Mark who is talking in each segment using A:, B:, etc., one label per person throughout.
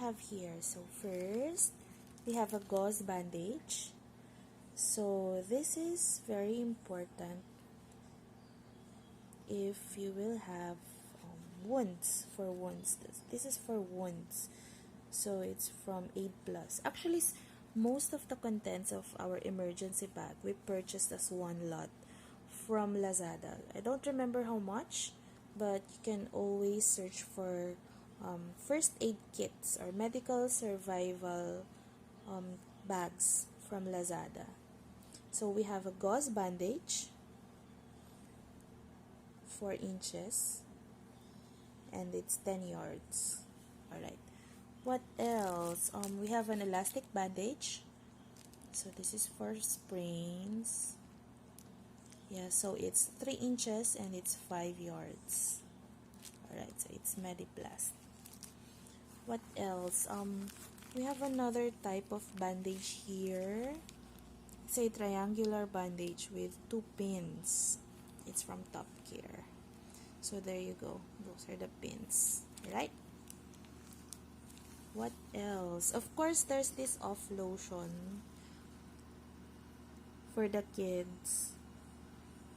A: have here? So first, we have a gauze bandage. So this is very important if you will have wounds. For wounds, this is for wounds. So it's from Aid Plus. Actually, most of the contents of our emergency bag we purchased as one lot from Lazada. I don't remember how much, but you can always search for first aid kits or medical survival bags from Lazada. So we have a gauze bandage, 4 inches, and it's 10 yards. Alright. What else? We have an elastic bandage. So this is for sprains. Yeah, so it's 3 inches and it's 5 yards. Alright, so it's Mediplast. What else? We have another type of bandage here. It's a triangular bandage with 2 pins. It's from Top Care. So there you go. Those are the pins. Right? What else? Of course, there's this off lotion for the kids.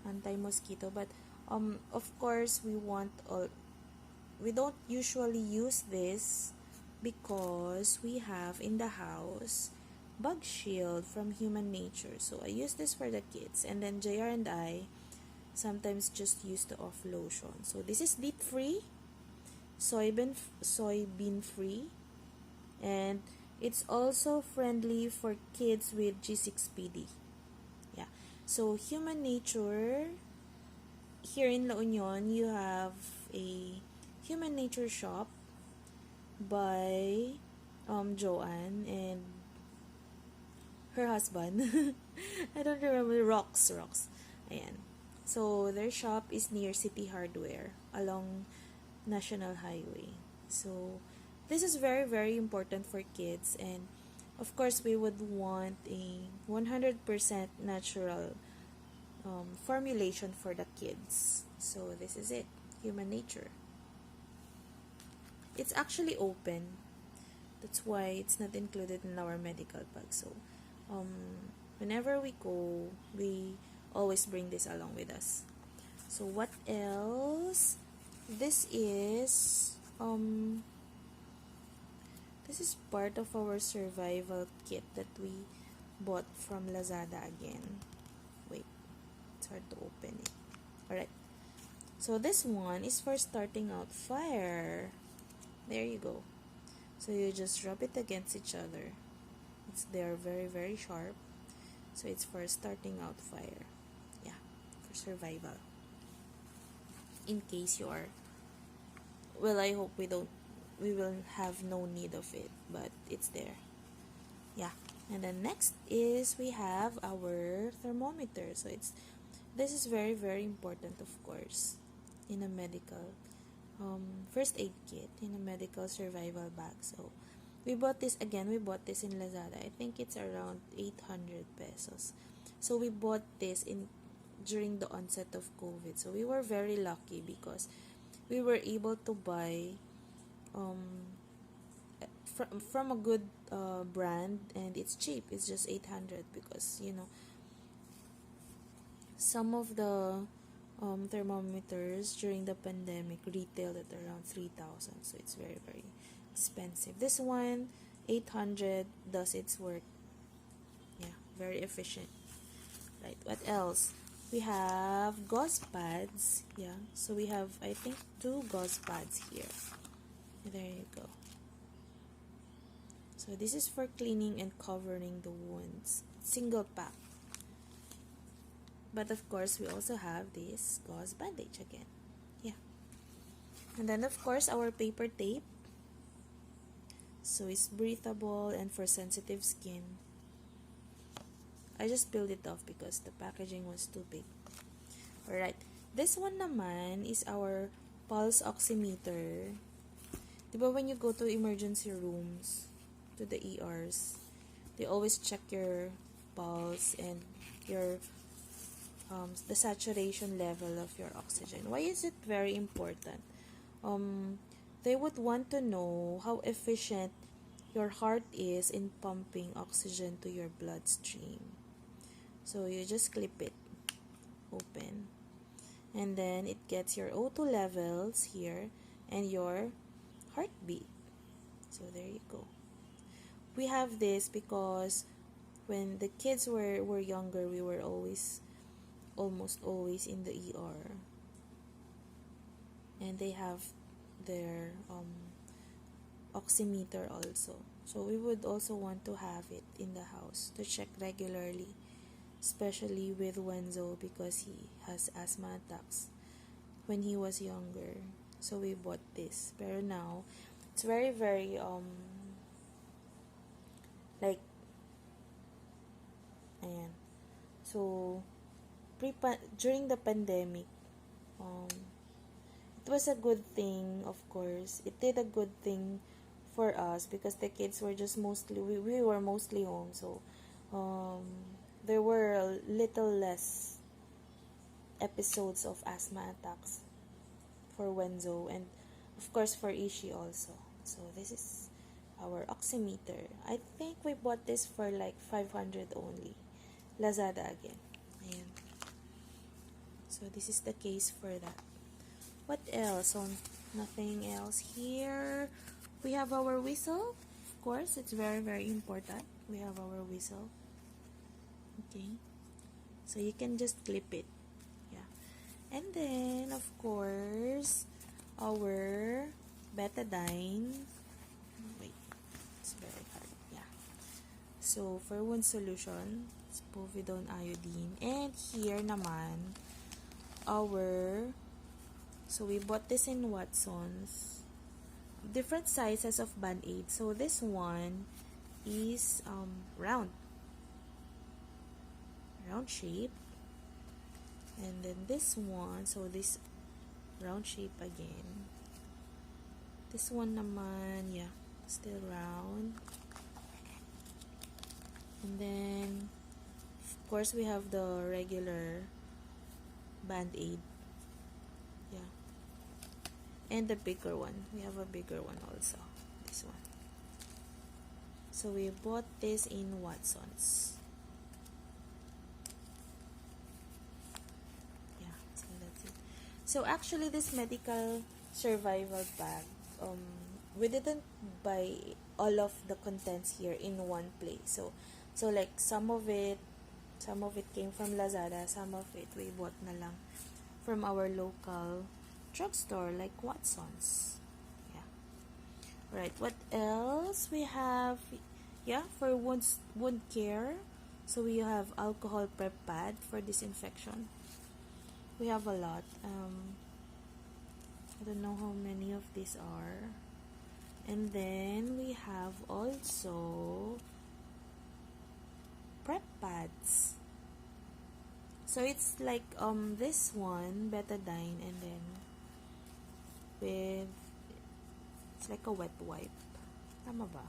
A: Anti-mosquito. But, of course, we don't usually use this because we have in the house Bug Shield from Human Nature. So I use this for the kids, and then JR and I sometimes just use the off lotion. So this is DEET free, soybean free, and it's also friendly for kids with G6PD. Yeah. So Human Nature, here in La Union, you have a Human Nature shop by Joanne and her husband. I don't remember. Rocks. Ayan. So their shop is near City Hardware along National Highway. So this is very, very important for kids, and of course we would want a 100% natural formulation for the kids. So this is it. Human Nature. It's actually open. That's why it's not included in our medical bag. So whenever we go, we always bring this along with us. So what else? This is part of our survival kit that we bought from Lazada again. Wait, it's hard to open it. Alright. So this one is for starting out fire. There you go. So you just rub it against each other. They're very, very sharp. So it's for starting out fire. Yeah, for survival. In case you are, well, I hope we will have no need of it, but it's there. Yeah. And then next is we have our thermometer. So this is very, very important, of course, in a medical first aid kit, in a medical survival bag. So we bought this in Lazada. I think it's around 800 pesos. So we bought this during the onset of COVID. So we were very lucky because we were able to buy from a good brand, and it's cheap. It's just 800 because some of the thermometers during the pandemic retailed at around 3,000. So it's very, very expensive. This one, 800, does its work. Yeah, very efficient. Right, what else? We have gauze pads. Yeah, so we have, I think, 2 gauze pads here. There you go. So this is for cleaning and covering the wounds. Single pack. But of course, we also have this gauze bandage again. Yeah. And then of course, our paper tape. So it's breathable and for sensitive skin. I just peeled it off because the packaging was too big. Alright. This one naman is our pulse oximeter. Diba when you go to emergency rooms, to the ERs, they always check your pulse and your the saturation level of your oxygen. Why is it very important? They would want to know how efficient your heart is in pumping oxygen to your bloodstream. So you just clip it open, and then it gets your O2 levels here and your heartbeat. So there you go. We have this because when the kids were younger, we were almost always in the ER, and they have their oximeter also. So we would also want to have it in the house to check regularly, especially with Wenzo because he has asthma attacks when he was younger. So we bought this. Pero now, it's very, very, like, ayan. So, during the pandemic, it was a good thing, of course. It did a good thing for us because the kids were just mostly, we were mostly home. So, um, there were a little less episodes of asthma attacks for Wenzo and of course for Ishi also. So this is our oximeter. I think we bought this for like 500 only. Lazada again. Ayan. So this is the case for that. What else? So nothing else here. We have our whistle. Of course, it's very, very important. We have our whistle. Okay. So you can just clip it. Yeah. And then, of course, our betadine. Wait, it's very hard. Yeah. So, for one solution, it's povidone iodine. And here naman, so we bought this in Watson's. Different sizes of Band-Aid. So, this one is round shape. And then this one, so this round shape again. This one naman, yeah, still round. And then, of course, we have the regular Band-Aid. Yeah. And the bigger one. We have a bigger one also. This one. So, we bought this in Watson's. Yeah, so that's it. So, actually, this medical survival bag, we didn't buy all of the contents here in one place. So like some of it came from Lazada, some of it we bought na lang from our local drugstore like Watson's. Yeah. Right, what else we have? Yeah, for wound care. So we have alcohol prep pad for disinfection. We have a lot. I don't know how many of these are. And then we have also prep pads. So it's like this one, betadine, and then with, it's like a wet wipe. Tama ba?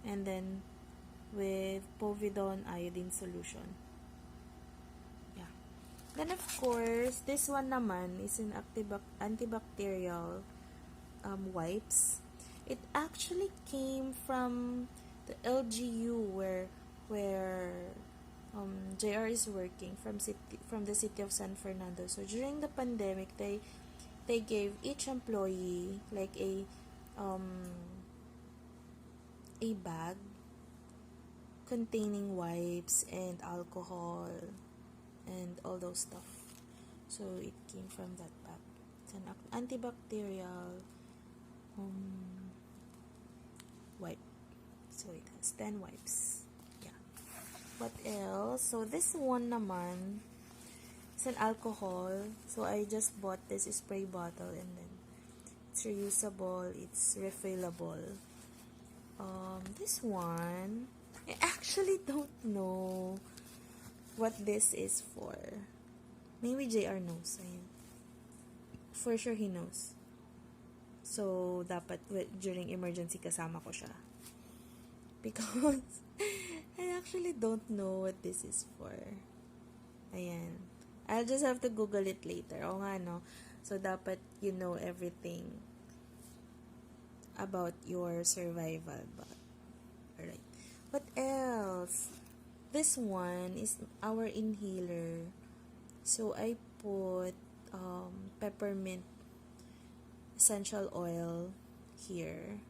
A: And then with povidone iodine solution. Yeah. Then of course, this one naman is an antibacterial wipes. It actually came from the LGU where JR is working from the city of San Fernando. So during the pandemic, they gave each employee like a bag containing wipes and alcohol and all those stuff. So it came from that bag. It's an antibacterial wipe. So it has 10 wipes. Yeah. What else? So this one naman, it's an alcohol. So I just bought this spray bottle and then it's reusable, it's refillable. This one, I actually don't know what this is for. Maybe JR knows. Ayun. For sure he knows. So, dapat during emergency kasama ko siya. Because I actually don't know what this is for. Ayan. I'll just have to Google it later. O nga, no? So, dapat you know everything about your survival bag. Alright. What else? This one is our inhaler. So, I put peppermint essential oil here.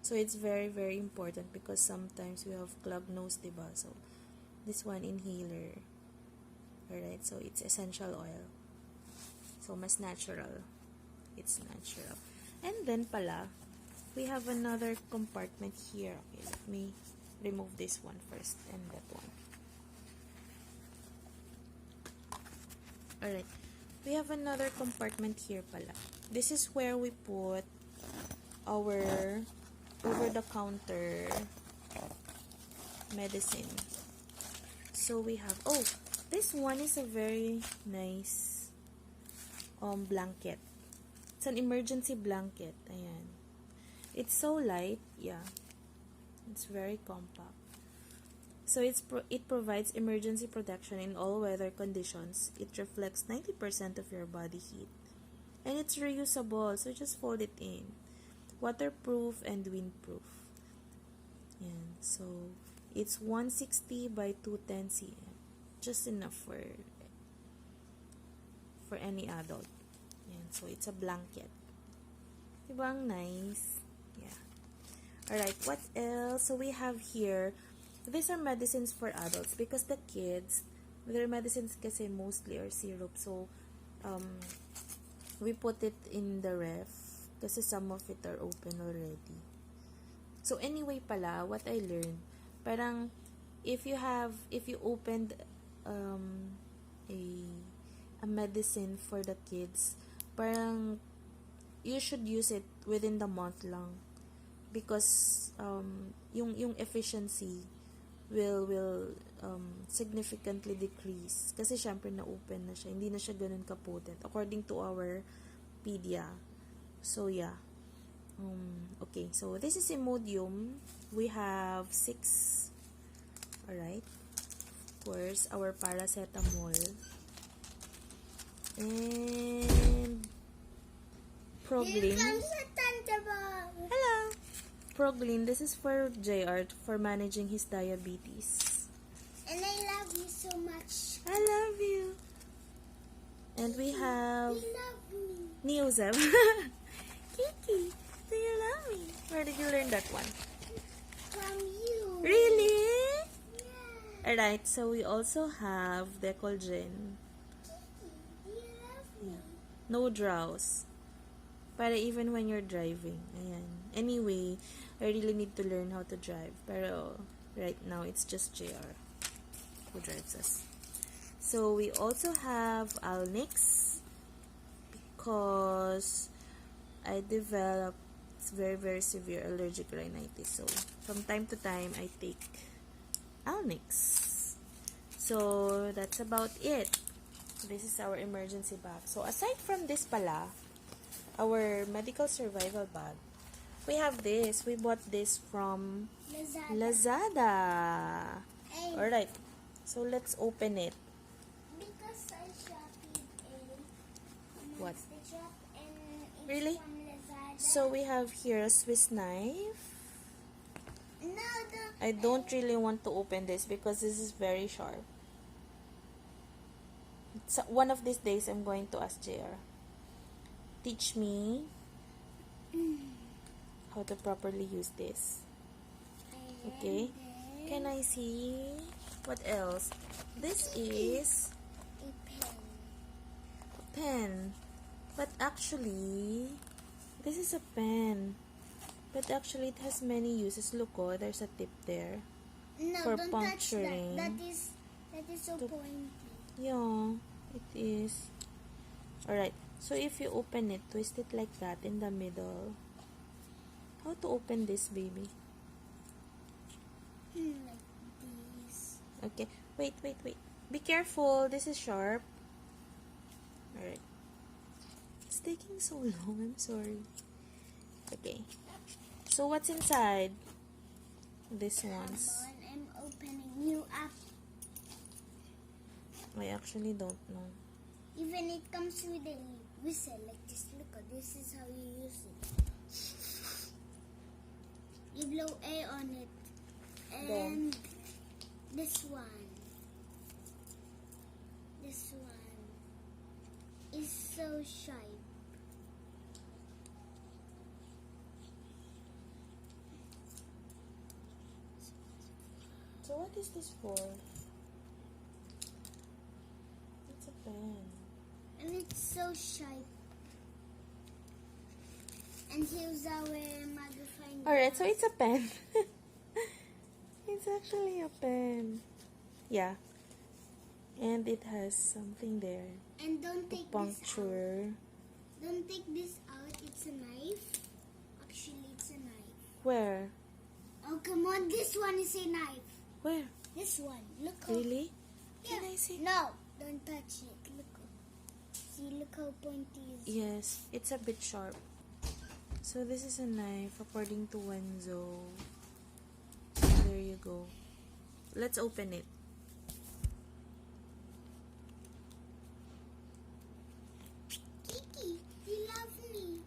A: So, it's very, very important because sometimes we have clogged nose, diba? So, this one, inhaler. Alright, so it's essential oil. So, mas natural. It's natural. And then pala, we have another compartment here. Okay, let me remove this one first and that one. Alright, we have another compartment here pala. This is where we put our over-the-counter medicine. So we have, oh, this one is a very nice blanket. It's an emergency blanket. Ayan. It's so light. Yeah. It's very compact. So it provides emergency protection in all weather conditions. It reflects 90% of your body heat. And it's reusable. So just fold it in. Waterproof and windproof. Ayan. So it's 160 by 210 cm. Just enough for any adult. Ayan. So it's a blanket. Diba ang nice? Yeah. Alright, what else? So we have here, these are medicines for adults because the kids, their medicines kasi mostly are syrup. So, we put it in the ref kasi some of it are open already. So, anyway pala, what I learned, parang, if you opened a medicine for the kids, parang, you should use it within the month lang. Because yung efficiency will significantly decrease kasi syempre na open na siya, hindi na siya ganun ka-potent according to our pedia. So yeah, okay, so this is Imodium. We have 6. Alright, of course our paracetamol and Proglin. Hello. Proglin, this is for JR for managing his diabetes.
B: And I love you so much.
A: I love you. And we have
B: You love me.
A: Neozeb. Kiki, do you love me? Where did you learn that one?
B: From you.
A: Really?
B: Yeah.
A: Alright, so we also have Decolgen.
B: Do you love me?
A: Yeah. No drowse. Para even when you're driving. Ayan. Anyway, I really need to learn how to drive. Pero right now, it's just JR who drives us. So, we also have Alnix because I developed very, very severe allergic rhinitis. So, from time to time, I take Alnix. So, that's about it. This is our emergency bag. So, aside from this pala, our medical survival bag, we have this. We bought this from Lazada.
B: Hey,
A: Alright. So, let's open it.
B: because I shopped
A: What?
B: the shop and it's
A: Really?
B: from Lazada.
A: So, we have here a Swiss knife.
B: No,
A: I don't really want to open this because this is very sharp. So, one of these days, I'm going to ask JR. Teach me how to properly use this. Okay? Can I see? What else? This is
B: a pen.
A: pen. But actually, this is a pen. But actually, it has many uses. Look, oh, there's a tip there.
B: No,
A: For
B: don't
A: puncturing.
B: touch that. That is so pointy.
A: Yeah, it is. Alright. So, if you open it, twist it like that in the middle. How to open this, baby?
B: Like this.
A: Okay. Wait. Be careful. This is sharp. Alright. It's taking so long. I'm sorry. Okay. So, what's inside? This ones.
B: Come on, I'm opening you up.
A: I actually don't know.
B: Even it comes with a whistle like this. Look, this is how you use it. You blow air on it.
A: Then?
B: And this one is so sharp.
A: So what is this for? It's a pen.
B: And it's so sharp. And here's our magnifying
A: Alright, so
B: glass.
A: it's a pen. It's actually a pen. Yeah. And it has something there.
B: And don't
A: To
B: take this out.
A: puncture.
B: Don't take this out. It's a knife. Actually, it's a knife.
A: Where?
B: Oh, come on. This one is a knife.
A: Where?
B: This one. Look how...
A: Really?
B: Yeah.
A: Can I see?
B: No. Don't touch it. Look. See, look how pointy it is.
A: Yes, it's a bit sharp. So this is a knife according to Wenzo. So there you go. Let's open it.
B: Kiki, you love me.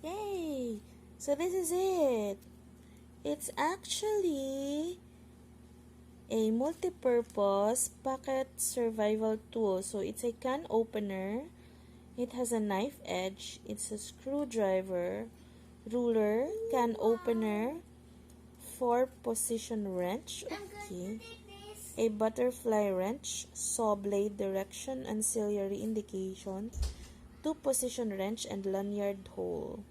A: Yay! So this is it. It's actually a multi-purpose pocket survival tool. So it's a can opener. It has a knife edge. It's a screwdriver, ruler, can opener, 4-position wrench.
B: I'm going
A: Okay.
B: to take this.
A: A butterfly wrench, saw blade direction, ancillary indication, 2-position wrench, and lanyard hole.